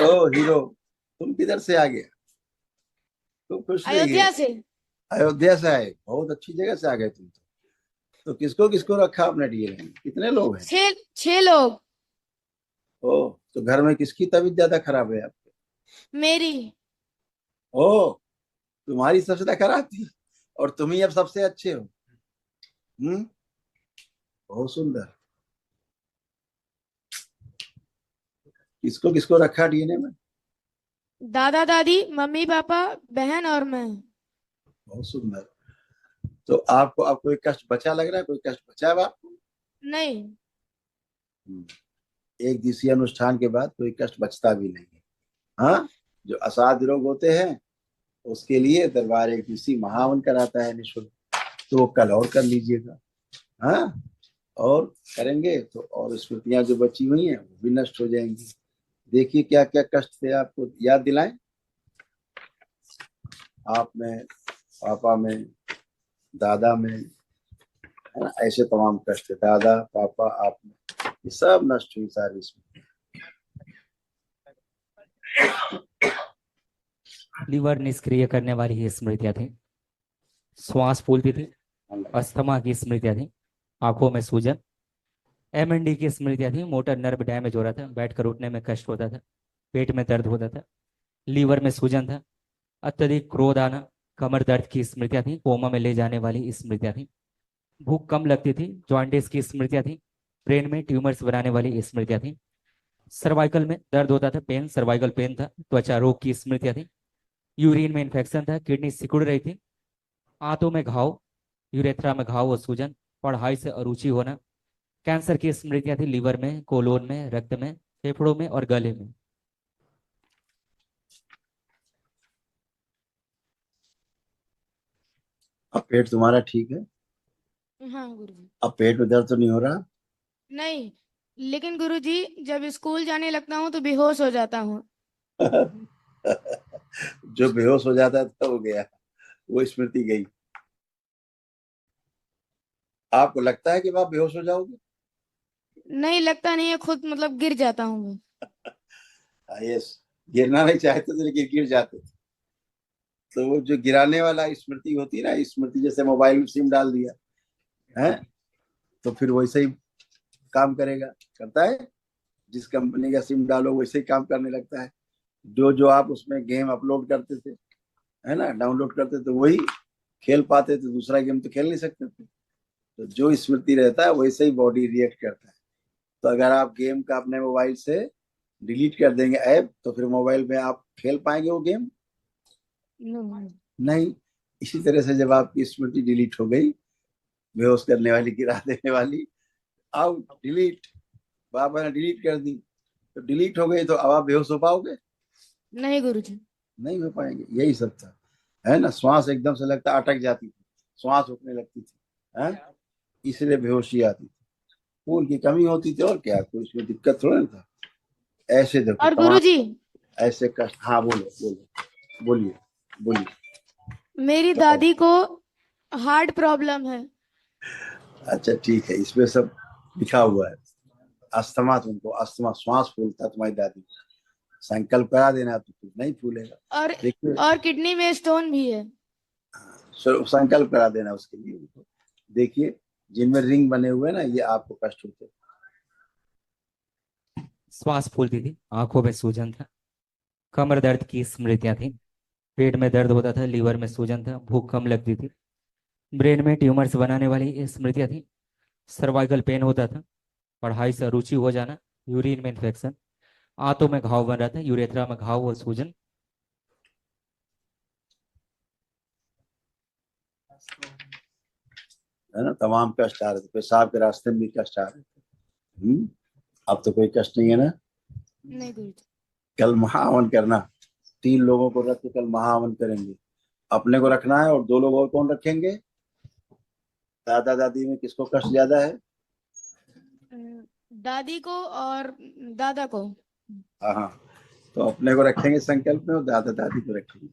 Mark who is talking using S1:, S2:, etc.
S1: ओ hero, तुम किधर से आ गए? तुम खुश नहीं है?
S2: अयोध्या से।
S1: अयोध्या से आए, बहुत अच्छी जगह से आ गए तुम तो किसको किसको रखा आपने डीएनए में? कितने लोग हैं?
S2: 6 लोग।
S1: ओ, तो घर में किसकी तबीयत ज्यादा खराब है आपके?
S2: मेरी।
S1: ओ, तुम्हारी सबसे ज्यादा खराब थी और तुम ही अब सबसे अच्छे हो। हम्म, बहुत सुंदर। किसको किसको रखा डीएनए में?
S2: दादा दादी, मम्मी पापा, बहन और मैं।
S1: बहुत सुंदर। तो आपको अब कोई कष्ट बचा लग रहा है? कोई कष्ट बचा है अब आपको?
S2: नहीं।
S1: हम्म, एक दिवसीय अनुष्ठान के बाद कोई कष्ट बचता भी नहीं है। हाँ, जो असाध्य रोग होते हैं उसके लिए दरबार एक दिवसीय महावन कराता है निःशुल्क। तो वो कल और कर लीजिएगा। हाँ, और करेंगे तो और स्मृतियां जो बची हुई हैं वो भी नष्ट हो जाएंगी। देखिए क्या क्या कष्ट थे, आपको याद दिलाएं। आप में, पापा में, दादा में, है ना, ऐसे तमाम कष्ट थे। दादा, पापा, आप में, ये सब नष्ट हुई सारी स्मृति।
S3: लीवर निष्क्रिय करने वाली ही स्मृतियां थी। श्वास फूलती थी। अस्थमा की स्मृतियां थी। आंखों में सूजन। एमएनडी की स्मृतियां थी। मोटर नर्व डैमेज हो रहा था। बैठकर उठने में कष्ट होता था। पेट में दर्द होता था। लीवर में सूजन था। अत्यधिक क्रोध आना। कमर दर्द की स्मृतियां थी। कोमा में ले जाने वाली स्मृतियां थी। भूख कम लगती थी। जॉन्डिस की स्मृतियां थी। ब्रेन में ट्यूमर्स बनाने वाली स्मृतियां थी। सर्वाइकल में दर्द होता था, पेन, सर्वाइकल पेन था। त्वचा रोग की स्मृतियां थी। यूरिन में इन्फेक्शन था। किडनी सिकुड़ रही थी। आंतों में घाव। यूरेथ्रा में घाव और सूजन। पढ़ाई से अरुचि होना। कैंसर की स्मृतियां थी। लीवर में, कोलोन में, रक्त में, फेफड़ों में और गले में।
S1: अब पेट तुम्हारा ठीक है?
S2: हाँ गुरुजी।
S1: अब पेट में दर्द तो नहीं हो रहा?
S2: नहीं, लेकिन गुरुजी जब स्कूल जाने लगता हूँ तो बेहोश हो जाता हूँ।
S1: जो बेहोश हो जाता है तो हो गया, वो स्मृति गई। आपको लगता है कि आप बेहोश हो जाओगे?
S2: नहीं लगता नहीं है, खुद मतलब गिर जाता हूँ मैं।
S1: यस, गिरना नहीं चाहते थे लेकिन गिर जाते थे। तो वो जो गिराने वाला स्मृति होती है ना, स्मृति जैसे मोबाइल में सिम डाल दिया है, तो फिर वैसे ही काम करेगा, करता है। जिस कंपनी का सिम डालो वैसे ही काम करने लगता है। जो जो आप उसमें गेम अपलोड करते थे, है ना, डाउनलोड करते थे, वही खेल पाते थे। दूसरा गेम तो खेल नहीं सकते थे। तो जो स्मृति रहता है वैसे ही बॉडी रिएक्ट करता है। तो अगर आप गेम का अपने मोबाइल से डिलीट कर देंगे ऐप, तो फिर मोबाइल में आप खेल पाएंगे वो गेम?
S2: नहीं।
S1: नहीं। इसी तरह से जब आपकी स्मृति डिलीट हो गई, बेहोश करने वाली, गिरा देने वाली, आउट, डिलीट, बाबा ने डिलीट कर दी, तो डिलीट हो गई, तो अब आप बेहोश हो पाओगे?
S2: नहीं गुरुजी।
S1: नहीं हो पाएंगे। यही सब था, है ना। श्वास एकदम से लगता अटक जाती थी, श्वास रुकने लगती थी, है, इसलिए बेहोशी आती थी। खून की कमी होती थी, और क्या, कोई उसमें दिक्कत थोड़ा ना था। ऐसे देखो
S2: और
S1: तमाम
S2: गुरुजी,
S1: ऐसे कष्ट। हाँ, बोलो बोलो, बोलिए बोलिए,
S2: मेरी
S1: बताइए।
S2: दादी को हार्ट प्रॉब्लम है।
S1: अच्छा ठीक है, इसमें सब लिखा हुआ है। अस्थमा, तुमको अस्थमा, श्वास फूलता तुम्हारी दादी को। संकल्प करा देना तो कुछ नहीं फूलेगा।
S2: और
S1: देखिए,
S2: और किडनी में स्टोन भी है।
S1: संकल्प करा देना उसके लिए उनको। देखिए, जिनमें रिंग बने हुए हैं ना, ये आपको कष्ट होते हैं।
S3: श्वास फूलती थी। आंखों में सूजन था। कमर दर्द की स्मृतियां थी। पेट में दर्द होता था। लीवर में सूजन था। भूख कम लगती थी। ब्रेन में ट्यूमर्स बनाने वाली स्मृतियां थी। सर्वाइकल पेन होता था। पढ़ाई से अरुचि हो जाना। यूरिन में इन्फेक्शन। आंतों में घाव बन रहा था। यूरेथ्रा में घाव और सूजन।
S1: है ना, तमाम कष्ट आ रहे थे। पेशाब के रास्ते में भी कष्ट आ रहे थे। अब तो कोई कष्ट नहीं है ना।
S2: नहीं गुरुजी।
S1: कल महाहवन करना, 3 लोगों को रख के कल महाहवन करेंगे। अपने को रखना है, और 2 लोग और कौन रखेंगे? दादा दादी में किसको कष्ट ज्यादा है?
S2: दादी को और दादा को।
S1: हाँ हाँ, तो अपने को रखेंगे संकल्प में, और दादा दादी को रखेंगे।